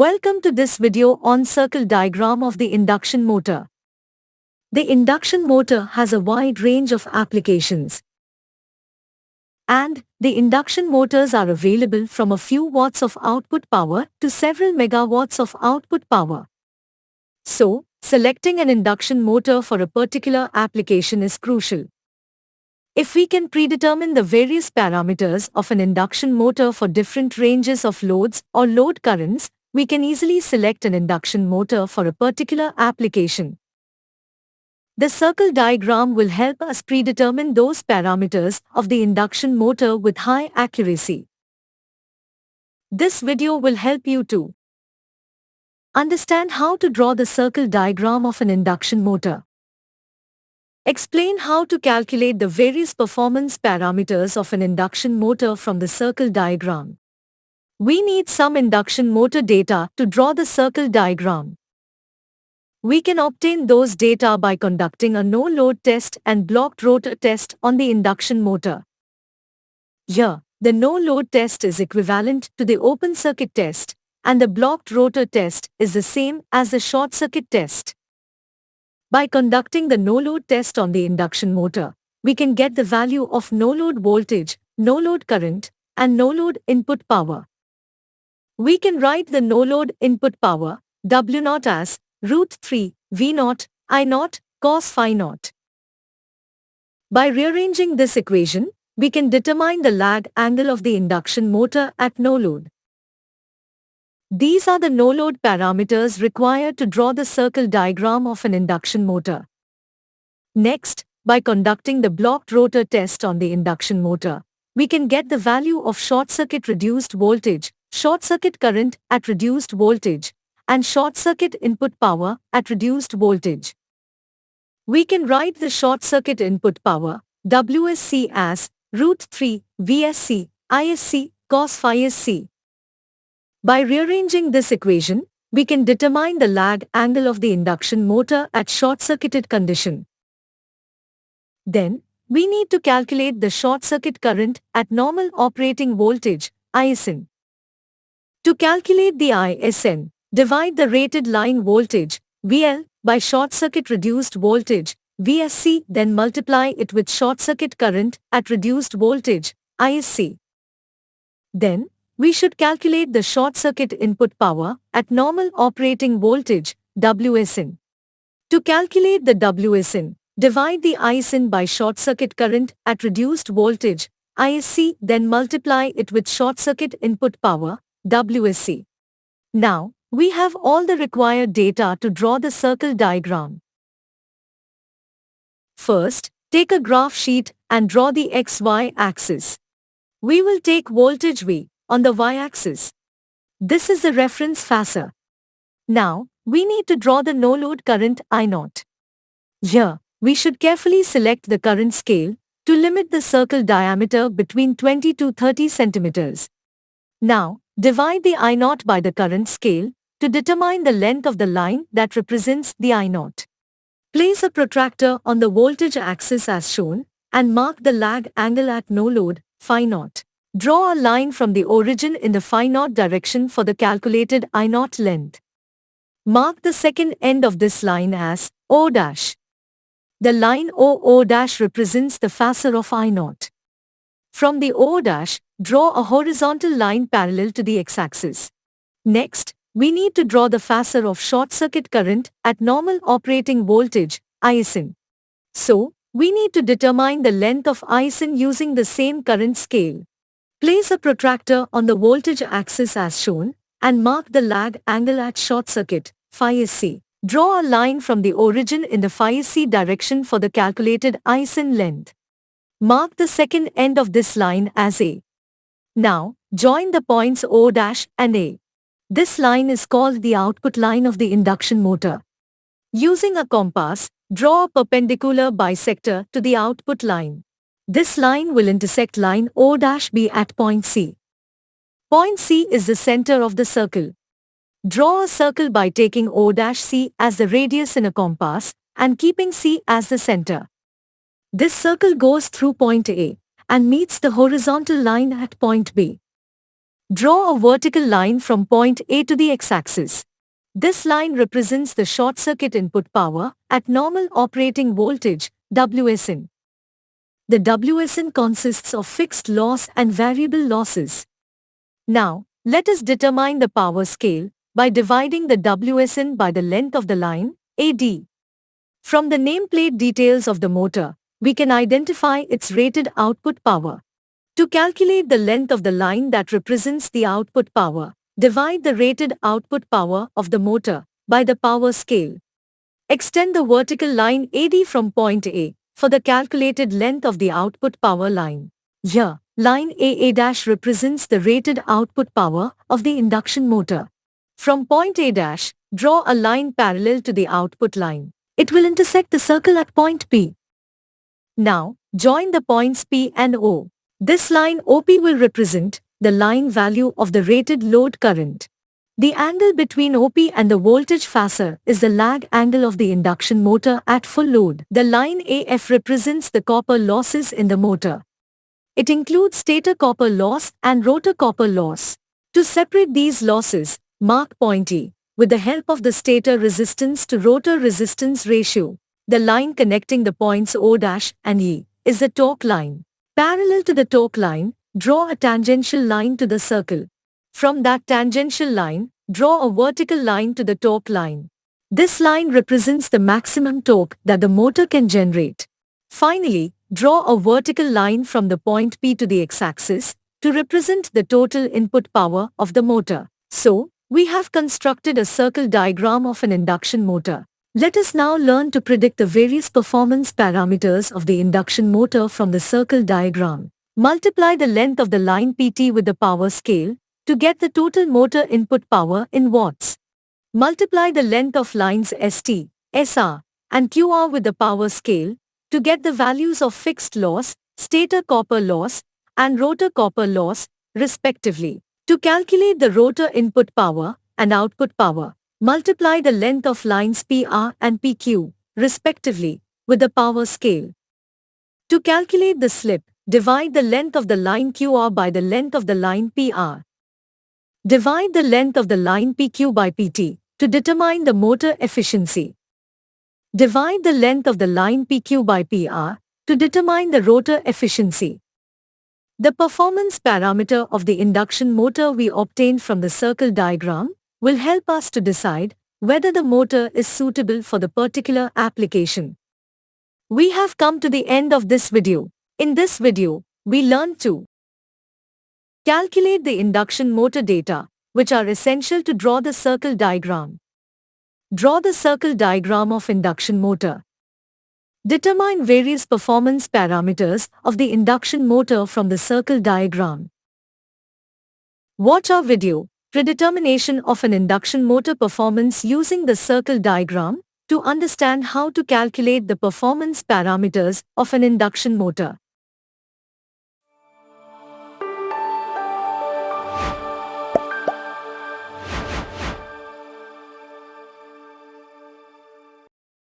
Welcome to this video on circle diagram of the induction motor. The induction motor has a wide range of applications. And the induction motors are available from a few watts of output power to several megawatts of output power. So, selecting an induction motor for a particular application is crucial. If we can predetermine the various parameters of an induction motor for different ranges of loads or load currents, we can easily select an induction motor for a particular application. The circle diagram will help us predetermine those parameters of the induction motor with high accuracy. This video will help you to understand how to draw the circle diagram of an induction motor. Explain how to calculate the various performance parameters of an induction motor from the circle diagram. We need some induction motor data to draw the circle diagram. We can obtain those data by conducting a no-load test and blocked rotor test on the induction motor. Here, the no-load test is equivalent to the open circuit test, and the blocked rotor test is the same as the short circuit test. By conducting the no-load test on the induction motor, we can get the value of no-load voltage, no-load current, and no-load input power. We can write the no-load input power, W0 as √3 V0 I0 cos phi naught. By rearranging this equation, we can determine the lag angle of the induction motor at no load. These are the no-load parameters required to draw the circle diagram of an induction motor. Next, by conducting the blocked rotor test on the induction motor, we can get the value of short-circuit reduced voltage, short-circuit current at reduced voltage, and short-circuit input power at reduced voltage. We can write the short-circuit input power, WSC as √3 VSC ISC cos phi SC. By rearranging this equation, we can determine the lag angle of the induction motor at short-circuited condition. Then, we need to calculate the short-circuit current at normal operating voltage, ISN. To calculate the ISN, divide the rated line voltage, VL, by short-circuit reduced voltage, VSC, then multiply it with short-circuit current at reduced voltage, ISC. Then, we should calculate the short-circuit input power at normal operating voltage, WSN. To calculate the WSN, divide the ISN by short-circuit current at reduced voltage, ISC, then multiply it with short-circuit input power, WSC. Now, we have all the required data to draw the circle diagram. First, take a graph sheet and draw the XY axis. We will take voltage V on the Y-axis. This is the reference phasor. Now, we need to draw the no-load current I0. Here, we should carefully select the current scale to limit the circle diameter between 20 to 30 centimeters. Now, divide the I0 by the current scale to determine the length of the line that represents the I0. Place a protractor on the voltage axis as shown and mark the lag angle at no load, phi naught. Draw a line from the origin in the phi naught direction for the calculated I0 length. Mark the second end of this line as O'. The line OO' represents the phasor of I0. From the O', draw a horizontal line parallel to the x-axis. Next, we need to draw the phasor of short-circuit current at normal operating voltage, ISN. So, we need to determine the length of ISN using the same current scale. Place a protractor on the voltage axis as shown, and mark the lag angle at short-circuit, phi SC. Draw a line from the origin in the phi SC direction for the calculated ISN length. Mark the second end of this line as A. Now, join the points O' and A. This line is called the output line of the induction motor. Using a compass, draw a perpendicular bisector to the output line. This line will intersect line O'(B) at point C. Point C is the center of the circle. Draw a circle by taking O'(C) as the radius in a compass and keeping C as the center. This circle goes through point A and meets the horizontal line at point B. Draw a vertical line from point A to the x-axis. This line represents the short circuit input power at normal operating voltage, WSN. The WSN consists of fixed loss and variable losses. Now, let us determine the power scale by dividing the WSN by the length of the line, AD. From the nameplate details of the motor, we can identify its rated output power. To calculate the length of the line that represents the output power, divide the rated output power of the motor by the power scale. Extend the vertical line AD from point A for the calculated length of the output power line. Here, line AA' represents the rated output power of the induction motor. From point A', draw a line parallel to the output line. It will intersect the circle at point P. Now, join the points P and O. This line OP will represent the line value of the rated load current. The angle between OP and the voltage phasor is the lag angle of the induction motor at full load. The line AF represents the copper losses in the motor. It includes stator copper loss and rotor copper loss. To separate these losses, mark point E with the help of the stator resistance to rotor resistance ratio. The line connecting the points O' and E is the torque line. Parallel to the torque line, draw a tangential line to the circle. From that tangential line, draw a vertical line to the torque line. This line represents the maximum torque that the motor can generate. Finally, draw a vertical line from the point P to the x-axis to represent the total input power of the motor. So, we have constructed a circle diagram of an induction motor. Let us now learn to predict the various performance parameters of the induction motor from the circle diagram. Multiply the length of the line PT with the power scale to get the total motor input power in watts. Multiply the length of lines ST, SR, and QR with the power scale to get the values of fixed loss, stator copper loss, and rotor copper loss, respectively. To calculate the rotor input power and output power, multiply the length of lines PR and PQ, respectively, with the power scale. To calculate the slip, divide the length of the line QR by the length of the line PR. Divide the length of the line PQ by PT to determine the motor efficiency. Divide the length of the line PQ by PR to determine the rotor efficiency. The performance parameter of the induction motor we obtained from the circle diagram will help us to decide whether the motor is suitable for the particular application. We have come to the end of this video. In this video, we learned to calculate the induction motor data, which are essential to draw the circle diagram. Draw the circle diagram of induction motor. Determine various performance parameters of the induction motor from the circle diagram. Watch our video, Predetermination of an Induction Motor Performance using the circle diagram, to understand how to calculate the performance parameters of an induction motor.